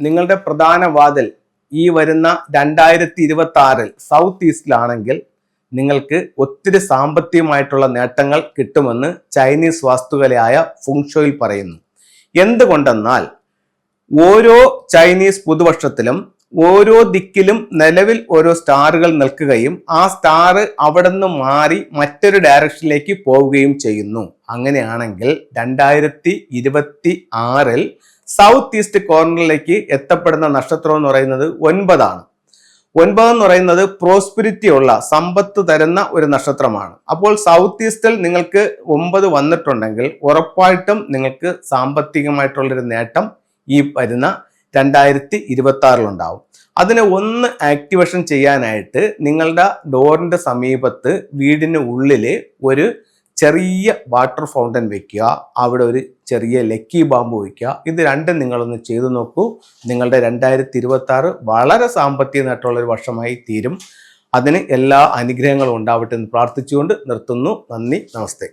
നിങ്ങളുടെ പ്രധാന വാതിൽ ഈ വരുന്ന 2026 സൗത്ത് ഈസ്റ്റിലാണെങ്കിൽ നിങ്ങൾക്ക് ഒത്തിരി സാമ്പത്തികമായിട്ടുള്ള നേട്ടങ്ങൾ കിട്ടുമെന്ന് ചൈനീസ് വാസ്തുകലയായ ഫുങ്ഷോയിൽ പറയുന്നു. എന്തുകൊണ്ടെന്നാൽ ഓരോ ചൈനീസ് പുതുവർഷത്തിലും ഓരോ ദിക്കിലും നിലവിൽ ഓരോ സ്റ്റാറുകൾ നിൽക്കുകയും ആ സ്റ്റാർ അവിടെ നിന്ന് മാറി മറ്റൊരു ഡയറക്ഷനിലേക്ക് പോവുകയും ചെയ്യുന്നു. അങ്ങനെയാണെങ്കിൽ 2026 സൗത്ത് ഈസ്റ്റ് കോർണറിലേക്ക് എത്തപ്പെടുന്ന നക്ഷത്രം എന്ന് പറയുന്നത് 9 ആണ്. 9 എന്ന് പറയുന്നത് പ്രോസ്പിരിറ്റി ഉള്ള സമ്പത്ത് തരുന്ന ഒരു നക്ഷത്രമാണ്. അപ്പോൾ സൗത്ത് ഈസ്റ്റിൽ നിങ്ങൾക്ക് 9 വന്നിട്ടുണ്ടെങ്കിൽ ഉറപ്പായിട്ടും നിങ്ങൾക്ക് സാമ്പത്തികമായിട്ടുള്ളൊരു നേട്ടം ഈ വരുന്ന 2026 ഉണ്ടാവും. അതിനെ ഒന്ന് ആക്ടിവേഷൻ ചെയ്യാനായിട്ട് നിങ്ങളുടെ ഡോറിന്റെ സമീപത്ത് വീടിന് ഉള്ളില് ഒരു ചെറിയ വാട്ടർ ഫൗണ്ടൻ വെക്കുക, അവിടെ ഒരു ചെറിയ ലക്കി ബാമ്പ് വയ്ക്കുക. ഇത് രണ്ടും നിങ്ങളൊന്ന് ചെയ്തു നോക്കൂ. നിങ്ങളുടെ 2026 വളരെ സാമ്പത്തിക നേട്ടമുള്ള ഒരു വർഷമായി തീരും. അതിന് എല്ലാ അനുഗ്രഹങ്ങളും ഉണ്ടാവട്ടെ എന്ന് പ്രാർത്ഥിച്ചുകൊണ്ട് നിർത്തുന്നു. നന്ദി, നമസ്തേ.